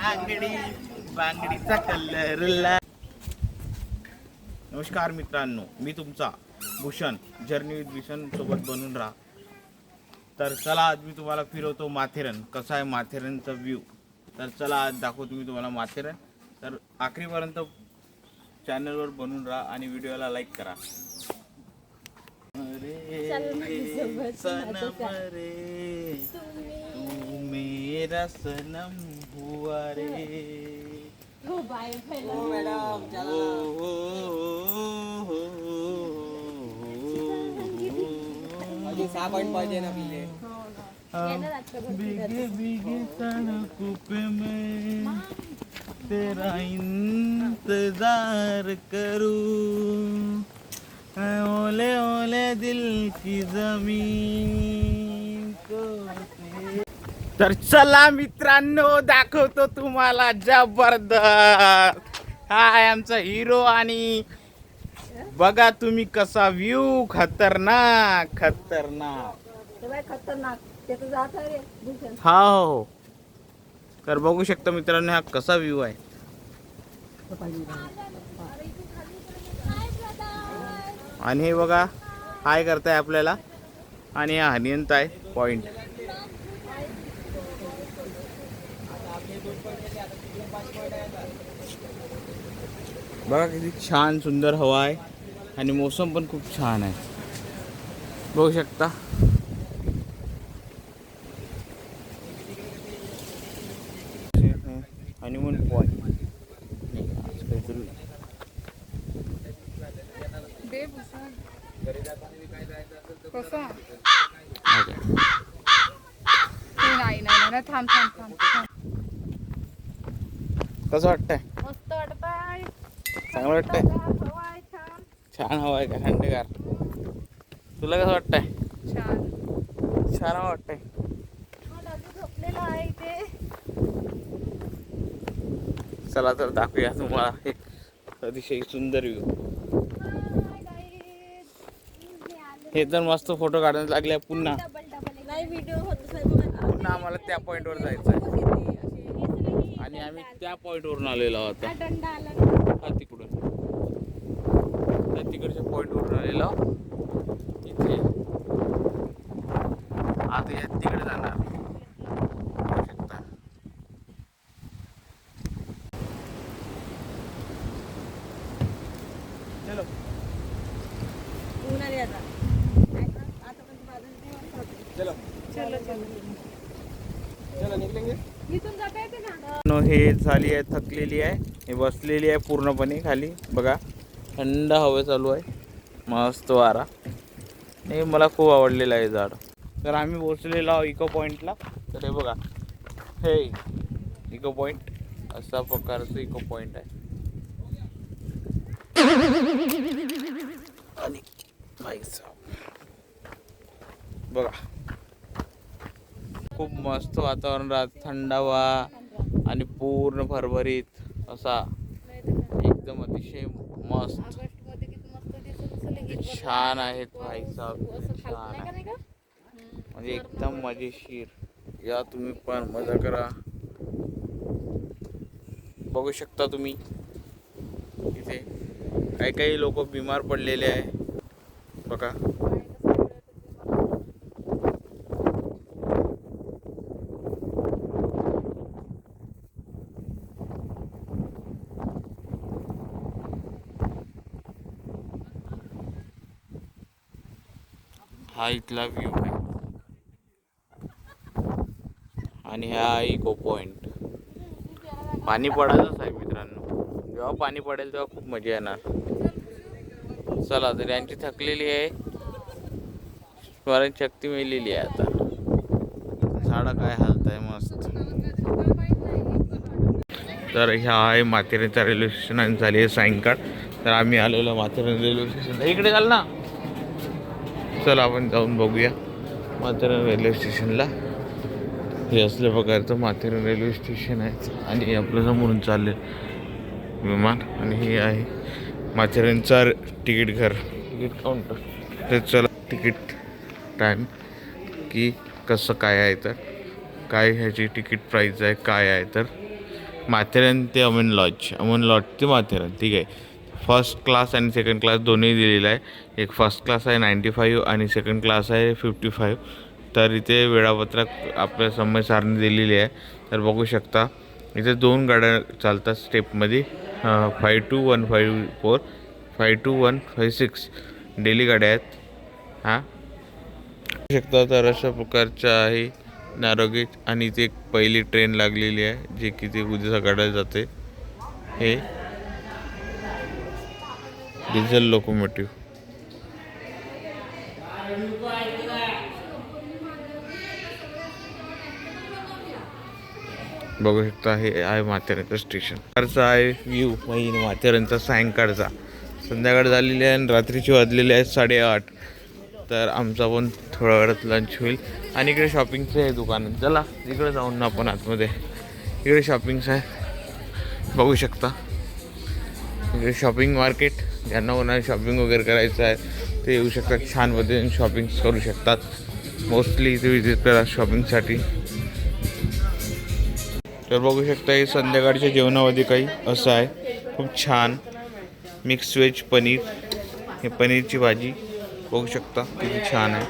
Angadi बांगडीचा colour. नमस्कार मित्रांनो, मी तुमचा भूषण जर्नी विथ भूषण सोबत बनून राहा. तर चला आज मी तुम्हाला फिरवतो माथेरन. कसा आहे माथेरनचा व्ह्यू. तर चला आज दाखवतो मी तुम्हाला माथेरन. तर आखरीपर्यंत चॅनलवर बनून राहा आणि व्हिडिओला लाईक करा. सनम रे तू मेरा सनम हुआ रे. हो बाय मॅडम अजून 6 पॉइंट पाहिजे ना आपले. भीगे भीगे सड़कों पे मैं तेरा इंतजार करूं. ओले ओले दिल की जमीन को. तर चला मित्रांनो, दाखवतो तुम्हाला जबरदस्त. हा आहे आमचा हिरो आणि बघा तुम्ही कसा व्ह्यू. खतरनाक खतरनाक. खतरनाक त्याचं जात आहे रे भूषण. हा हो. तर बघू शकता मित्रांनो, हा कसा व्ह्यू आहे. आणि हे बघा हाय करताय आपल्याला आणि हा हनियंत आहे पॉइंट. बघा किती छान सुंदर हवा आहे आणि मोसम पण खूप छान आहे. बघू शकता. हनीमून पॉइंट थांब थांब थांब. कसं वाटतंय. मस्त वाटतंय. चांगलं वाटतंय. छान हवा आहे का थंडगार. तुला कसं वाटतंय. छान छान वाटतंय. झोपलेला आहे इथे. चला तर दाखवूया तुम्हाला एक अतिशय सुंदर व्ह्यू. हे तर मस्त फोटो काढायला लागले. पुन्हा नाही व्हिडिओ होत पुन्हा आम्हाला त्या पॉइंटवर जायचं आहे आणि आम्ही त्या पॉइंटवरून आलेलो आहोत. हा तिकडून त्या तिकडच्या पॉइंटवरून आलेलो इथे. आता या तिकडे जाणार. बघू शकता. चलो उन्हाळी आता पण चलो चलो चलो. चलो निघलेंगे. इथून जाता येते ना. हे झाली आहे, थकलेली आहे. हे बसलेली आहे पूर्णपणे खाली. बघा थंड हवा चालू आहे, मस्त वारा. हे मला खूप आवडलेलं आहे झाड. तर आम्ही पोचलेलो आहोत इको पॉईंटला. तर हे बघा, हे इको पॉईंट अशा प्रकारचं इको पॉईंट आहे. आणि भाई साहब बघा खूप मस्त वातावरण राहत. थंडावा आणि पूर्ण भरभरीत असा एकदम अतिशय मस्त. किती छान आहेत भाई साहब, छान आहे. म्हणजे एकदम मजेशीर. या तुम्ही पण मजा करा. बघू शकता तुम्ही इथे काही काही लोक बिमार पडलेले आहे. बघा हा इथला व्ह्यू आहे आणि हा इको पॉइंट. पाणी पडायचंच आहे मित्रांनो. जेव्हा पाणी पडेल तेव्हा खूप मजा येणार. चला तर यांची थकलेली आहे, स्मरणशक्ती मिळलेली आहे. आता झाडं काय हालत आहे मस्त. तर ह्या आहे माथेरानचा रेल्वे स्टेशन आणि झाली आहे सायंकाळ. तर आम्ही आलेलो माथेरान रेल्वे स्टेशनला. इकडे चाल ना. चला आपण जाऊन बघूया माथेरान रेल्वे स्टेशनला. हे असल्या प्रकारचं माथेरान रेल्वे स्टेशन आहे आणि आपल्या समोरून चालले विमान. आणि हे आहे माथेरानचा तिकीट घर, तिकीट काउंटर. तर चला तिकीट टाईम की कसं काय आहे, तर काय ह्याची तिकीट प्राईस आहे काय आहे. तर माथेरान ते अमन लॉज ते माथेरान, ठीक आहे. फर्स्ट क्लास आणि सेकंड क्लास दोन्ही दिलेला आहे. एक फर्स्ट क्लास आहे 95 आणि सेकंड क्लास आहे 55. तर इथे वेळापत्रक आपल्या समय सारणी दिलेली आहे. तर बघू शकता इथे 2 गाड्या चालतात स्टेपमध्ये, 52-154, 52-156 डेली गाड्या आहेत. हां बघू शकता. तर अशा प्रकारच्या आहे नारोगेज. आणि इथे एक पहिली ट्रेन लागलेली आहे जे की ते उद्या सकाळी जाते. हे डिझेल लोकोमोटिव्ह. बघू शकता हे आहे माथेरानचं स्टेशन. कारचा आहे व्ह्यू माथेरानचा सायंकाळचा. संध्याकाळ झालेली आहे आणि रात्रीची वाजलेली आहे 8:30. तर आमचा पण थोड्या वेळात लंच होईल. आणि इकडे शॉपिंगचं आहे दुकान. चला इकडे जाऊन ना आपण आतमध्ये. इकडे शॉपिंगचं आहे बघू शकता. इकडे शॉपिंग मार्केट. ज्यांना कोणाला शॉपिंग वगैरे करायचं आहे ते येऊ शकतात. छान पद्धतीने शॉपिंग करू शकतात. मोस्टली इथे विजिट करा शॉपिंगसाठी. तर बघू शकता हे संध्याकाळच्या जेवणामध्ये काही असं आहे. खूप छान मिक्स व्हेज पनीर. हे पनीरची भाजी बघू शकता किती छान आहे.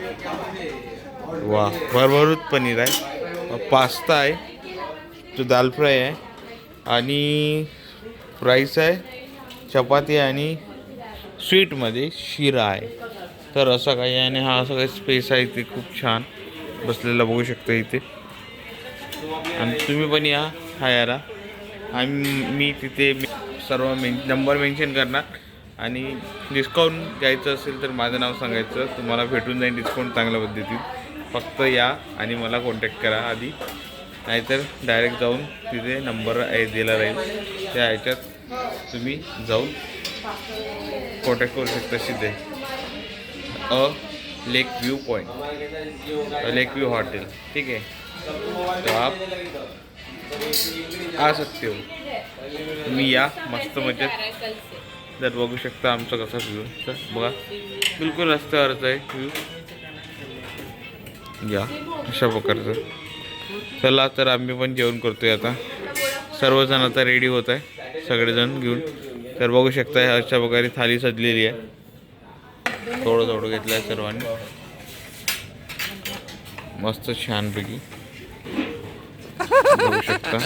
वा भरभरूत पनीर आहे. पास्ता आहे, तो दाल फ्राय आहे आणि राईस आहे, चपाती आहे आणि स्वीटमध्ये शिरा आहे. तर असं काही आहे. आणि हा असं काही स्पेस आहे इथे खूप छान बसलेला बघू शकता इथे. आणि तुम्ही पण या खायला. आणि मी तिथे सर्व नंबर मेन्शन करणार. आणि डिस्काउंट घ्यायचं असेल तर माझं नाव सांगायचं, तुम्हाला भेटून जाईल डिस्काउंट चांगल्या पद्धतीत. फक्त या आणि मला कॉन्टॅक्ट करा आधी. नाहीतर डायरेक्ट जाऊन तिथे नंबर दिला राहील, त्या ह्याच्यात तुम्ही जाऊन कॉन्टॅक्ट करू शकता सीधे. लेक व्यू पॉइंट, लेक व्यू हॉटेल, ठीक है. तो आप आ सकते हो. तुम्ही या मस्त मजेत. जर बघू शकता आमचा कसा व्ह्यू. तर बघा बिलकुल रस्त्यावरच आहे व्ह्यू. या अशा प्रकारचं. चला तर आम्ही पण जेवण करतोय आता. सर्वजण आता रेडी होत आहे सगळेजण घेऊन. तर बघू शकता अशा प्रकारे थाली सजलेली आहे. थोडं थोडं घेतलं आहे सर्वांनी मस्त छानपैकी बघू शकता.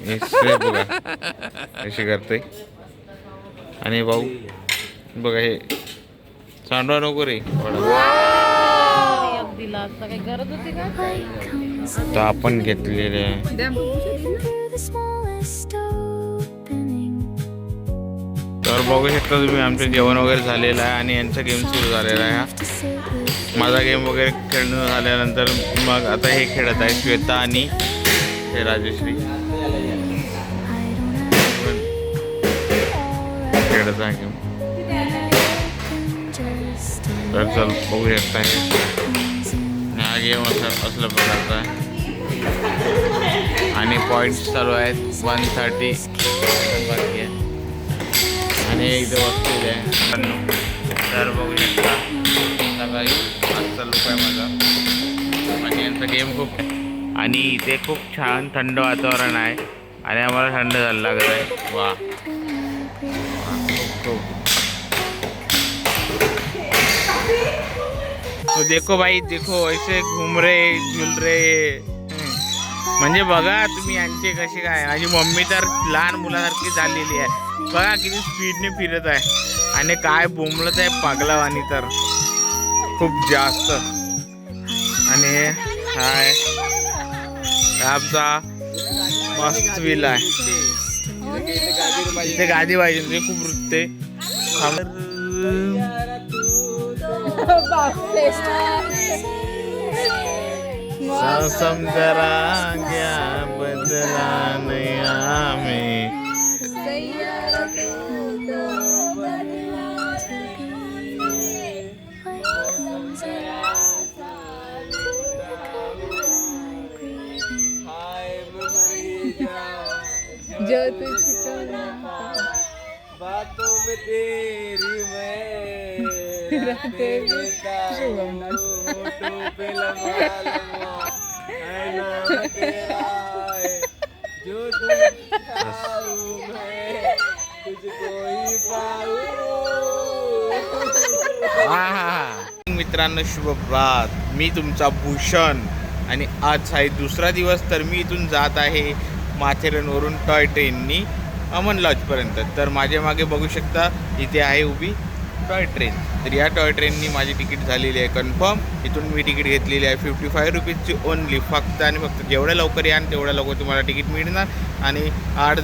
हे बघा कशी करते. आणि भाऊ बघा हे सांडवा नको रे. तर आपण घेतलेले आहे. तर बघू शकता तुम्ही आमचं जेवण वगैरे झालेलं आहे आणि यांचा गेम सुरू झालेला आहे. माझा गेम वगैरे खेळणं झाल्यानंतर मग आता हे खेळत आहे श्वेता आणि हे राजेश्री खेळत आहे गेम. तर चल बघू शकता हा गेम असल्या प्रकारचा आहे. आणि पॉईंट्स चालू आहेत 130 बाकी आहे. आणि इथे बसलेले आहे. तर बघू शकता सकाळी आज चालू आहे माझा. आणि यांचा गेम खूप. आणि इथे खूप छान थंड वातावरण आहे आणि आम्हाला थंड झालं लागत आहे. वा खूप. तो देखो भाई देखो ऐसे घूम रहे झुल रहे. म्हणजे बघा तुम्ही यांचे कसे काय. माझी मम्मी तर लहान मुलासारखी झालेली आहे. बघा किती स्पीडने फिरत आहे आणि काय बोंबलत आहे पागलावानी तर खूप जास्त. आणि हाय आमचा मस्त विला आहे. इथे गादी पाहिजे म्हणजे खूप वृत्ते. समजरा गया बदला नया में. जो तुझको बातों में तेरी मैं रहते पे लम्हा लम्हा है नाम तेरा है जो तुम चाहूं मैं तुझको ही पाऊं. मित्रांनो शुभप्रभात. मी तुमचा भूषण आणि आज आहे दुसरा दिवस. तर मी इथून जात आहे माथेरनवरून टॉय ट्रेननी अमन लॉजपर्यंत. तर माझ्या मागे बघू शकता इथे आहे उभी टॉय ट्रेन. तर या टॉय ट्रेननी माझी तिकीट झालेली आहे कन्फर्म. इथून मी तिकीट घेतलेली आहे 55 रुपीजची ओनली. फक्त आणि फक्त जेवढ्या लवकर याल तेवढ्या लवकर तुम्हाला तिकीट मिळणार. आणि 8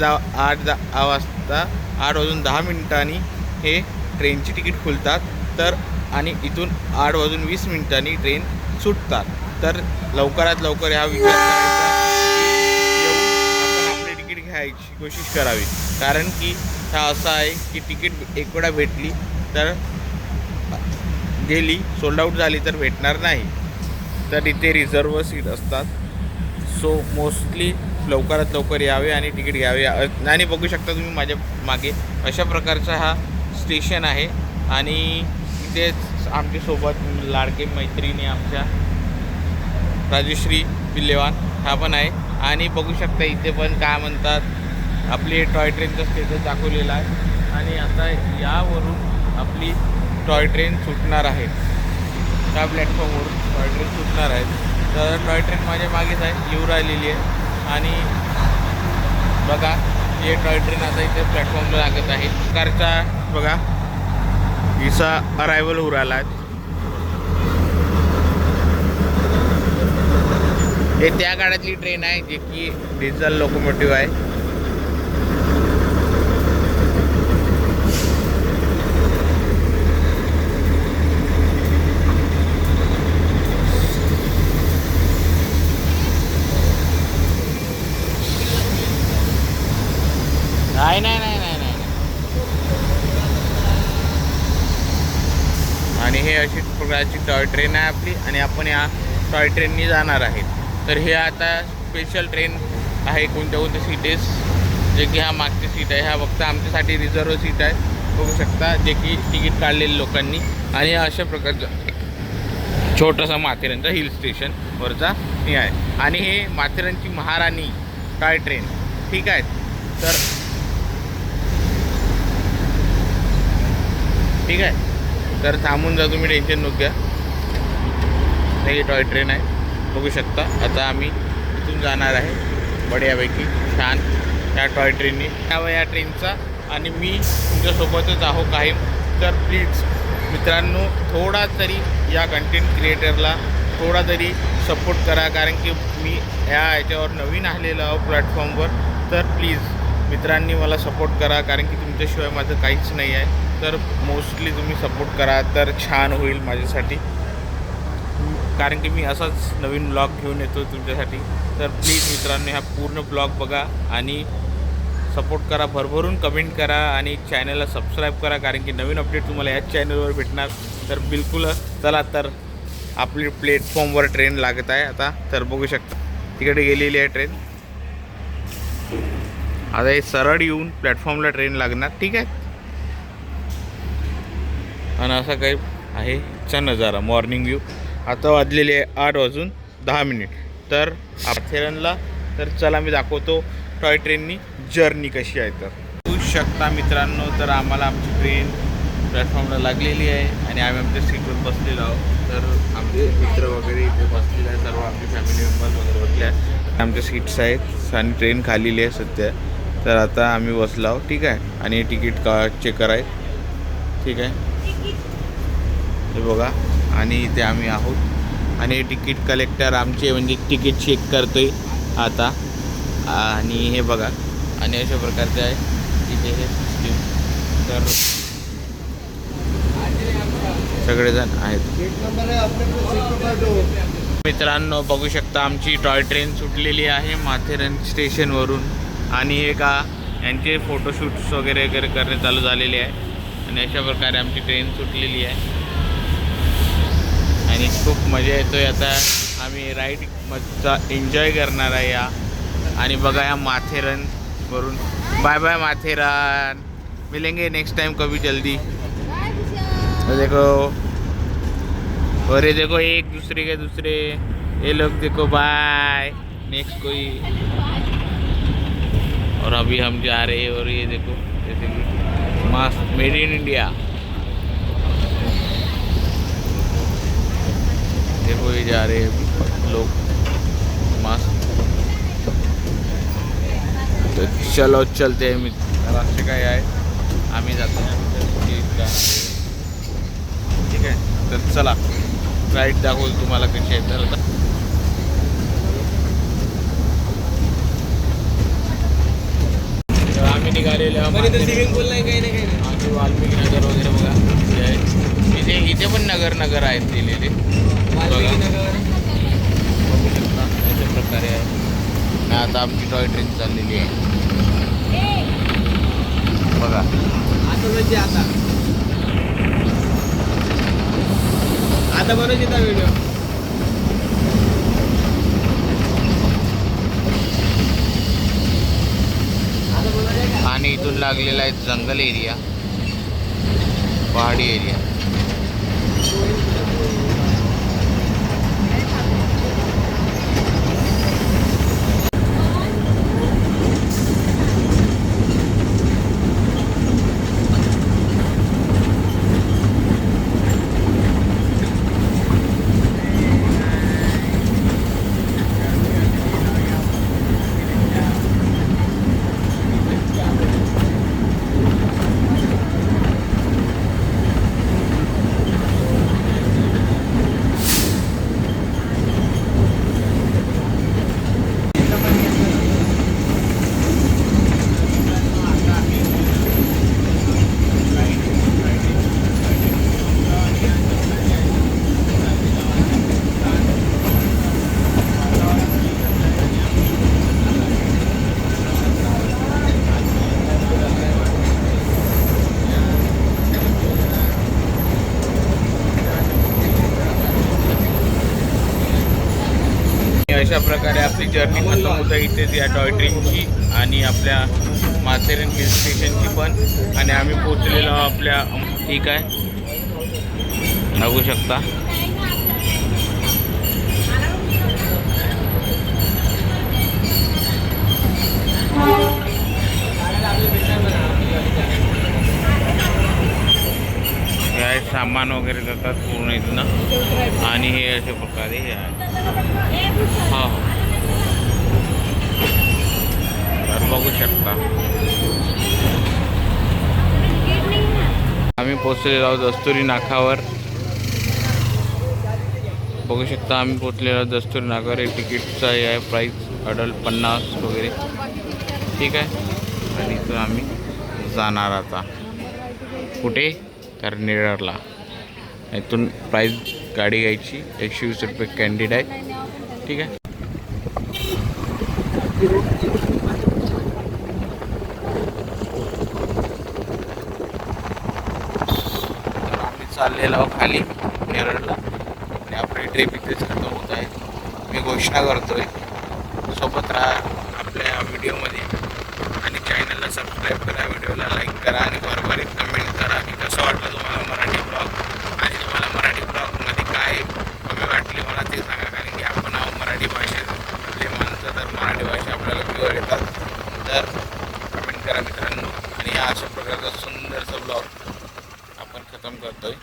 वाजता 8:10 हे ट्रेनची तिकीट खुलतात. तर आणि इथून 8:20 ट्रेन सुटतात. तर लवकरात लवकर हा विचार करायचा आपण आपली तिकीट घ्यायची कोशिश करावी. कारण की हा असा आहे की तिकीट एक वेळा भेटली तर गेली, सोल्ड आऊट झाली तर भेटणार नाही. तर इथे रिझर्व सीट असतात. सो मोस्टली लवकरात लवकर यावे आणि तिकीट घ्यावे. आणि बघू शकता तुम्ही माझ्या मागे अशा प्रकारचा हा स्टेशन आहे. आणि इथेच आमच्यासोबत लाडके मैत्रिणी आमच्या राजश्री पिल्लेवान हा पण आहे. आणि बघू शकता इथे पण काय म्हणतात आपली टॉय ट्रेनचं स्टेटस दाखवलेला आहे. आणि आता यावरून आपली टॉय ट्रेन सुटणार आहे. त्या प्लॅटफॉर्मवरून टॉय ट्रेन सुटणार आहे. तर टॉय ट्रेन माझ्या मागेच आहे, येऊ राहिलेली आहे. आणि बघा हे टॉय ट्रेन आता इथे प्लॅटफॉर्मला लागत आहे. प्रकारचा बघा हिचा अरायवल होऊ राहिला आहे. हे त्या काळातली ट्रेन आहे जे की डिझेल लोकोमोटिव्ह आहे. नाही. आणि हे अशी प्रकारची टॉय ट्रेन आहे आपली. आणि आपण या टॉय ट्रेननी जाणार आहे. तर हे आता स्पेशल ट्रेन आहे. कोणत्या सीटेस जे की हा मागची सीट आहे, हा फक्त आमच्यासाठी रिझर्व सीट आहे. बघू शकता जे की तिकीट काढलेले लोकांनी. आणि अशा प्रकारचं छोटासा माथेरनचा हिल स्टेशनवरचा हे आहे. आणि हे माथेरनची महाराणी टॉय ट्रेन ठीक आहे. तर ठीक आहे, तर थांबून जा तुम्ही, टेन्शन नको घ्या. ही टॉय ट्रेन आहे बघू शकता. आता आम्ही इथून जाणार आहे बढियापैकी छान त्या टॉय ट्रेननी या ट्रेनचा. आणि मी तुमच्यासोबतच आहो कायम. तर प्लीज मित्रांनो थोडा तरी या कंटेंट क्रिएटरला थोडा तरी सपोर्ट करा. कारण की मी याच्यावर नवीन आलेलो आहो प्लॅटफॉर्मवर. तर प्लीज मित्रांनी मला सपोर्ट करा. कारण की तुमच्याशिवाय माझं काहीच नाही आहे. तर मोस्टली तुम्ही सपोर्ट करा तर छान होईल माझ्यासाठी. कारण की मी असाच नवीन ब्लॉग घेऊन येतो तुमच्यासाठी. तर प्लीज मित्रांनो हा पूर्ण ब्लॉग बघा आणि सपोर्ट करा, भरभरून कमेंट करा आणि चॅनलला सबस्क्राईब करा. कारण की नवीन अपडेट तुम्हाला याच चॅनलवर भेटणार. तर बिलकुल चला, तर आपली प्लॅटफॉर्मवर ट्रेन लागत आहे आता. तर बघू शकता तिकडे गेलेली आहे ट्रेन. आता हे सरळ येऊन प्लॅटफॉर्मला ट्रेन लागणार ठीक आहे. आणि असा काही आहे चा नजारा मॉर्निंग व्ह्यू. आता वाजलेले आहे 8:10. तर माथेरनला तर चला मी दाखवतो टॉय ट्रेननी जर्नी कशी आहे. तर बघू शकता मित्रांनो, तर आम्हाला आमची ट्रेन प्लॅटफॉर्मला लागलेली आहे आणि आम्ही आमच्या सीटवर बसलेलो आहोत. तर आमचे मित्र वगैरे इथे बसलेले आहे, सर्व आमचे फॅमिली मेंबर्स वगैरे बसले आहेत. आमच्या सीट्स आहेत आणि ट्रेन खालेली आहे सध्या. तर आता आम्ही बसलो आहोत ठीक आहे. आणि तिकीट चेक करायचं ठीक आहे हे बघा. आणि इथे आम्ही आहोत आणि तिकीट कलेक्टर आमचे म्हणजे तिकीट चेक करतोय आता. आणि हे बघा आणि अशा प्रकारचे आहे इथे हे सिस्टीम. तर सगळेजण आहेत. मित्रांनो बघू शकता आमची टॉय ट्रेन सुटलेली आहे माथेरन स्टेशनवरून. आणि हे का यांचे फोटोशूट्स वगैरे करणे चालू झालेले आहे. आणि अशा प्रकारे आमची ट्रेन सुटलेली आहे आणि खूप मजा येतोय. आता आम्ही राईड मजा एन्जॉय करणार आहे या. आणि बघा या माथेरनवरून. बाय बाय माथेरन, मिलेंगे नेक्स्ट टाइम कभी जल्दी. देखो और ये देखो एक दूसरे के दूसरे ये लोग देखो. बाय नेक्स्ट कोई अभी हम जा रहे हैं और ये देखो जैसे कि मास्क मेड इन इंडिया। देखो ये जा रहे हैं अभी लोग मास्क। तो चलो चलते हैं रास्ते काय आहे आम्ही जातो ठीक आहे। तर चला राईट दाखवतो तुम्हाला कशी आहे तर आता आम्ही निघालेलो स्विमिंग पूल नाही काही नाही आम्ही वाल्मिकी नगर वगैरे बघा हे आहे इथे इथे पण नगर आहेत दिलेले बघा बघू शकता अशा प्रकारे आहे आणि आता आमची टॉय ट्रेन चाललेली आहे बघा आता म्हणजे आता बरोबर येतात व्हिडिओ आणि इथून लागलेला आहे जंगल एरिया पहाडी एरिया। अशा प्रकारे आपली जर्नी खतम होतं इथेच या टॉय ट्रेनची आणि आपल्या माथेरान हिल स्टेशनची पण। आणि आम्ही पोचलेलो आपल्या ठीक आहे बघू शकता हे आहे सामान वगैरे जातात पूर्ण इथनं आणि हे अशा प्रकारे हे आहे हो तर बघू शकता आम्ही पोचलेलो आहोत दस्तुरी नाकावर बघू शकता आम्ही पोचलेलो आहोत दस्तुरी नाकावर। हे तिकीटचं हे आहे प्राईस अडल्ट 50 वगैरे ठीक आहे। आणि इथून आम्ही जाणार आता कुठे तर नेरळला। इथून प्राईस गाडी घ्यायची 120 रुपये कॅन्डिड आहे ठीक आहे। आम्ही चाललेलो खाली नेरळला आणि आपली ट्रिप इथेच खतम होत आहे। मी घोषणा करतोय सोबत राहा आपल्या व्हिडिओमध्ये आणि चॅनलला सबस्क्राईब करा, व्हिडिओला लाईक करा आणि बरोबर एक कमेंट करा की कसं वाटलं तुम्हाला मराठी ब्लॉग आणि तुम्हाला मराठी ब्लॉगमध्ये काय कमी वाटले मला ते सांगा। कारण की आपण मराठी भाषेतले माणसं तर मराठी भाषा आपल्याला प्युअर येतात तर कमेंट करा मित्रांनो। आणि या अशा प्रकारचा सुंदरसा ब्लॉग आपण खतम करतोय।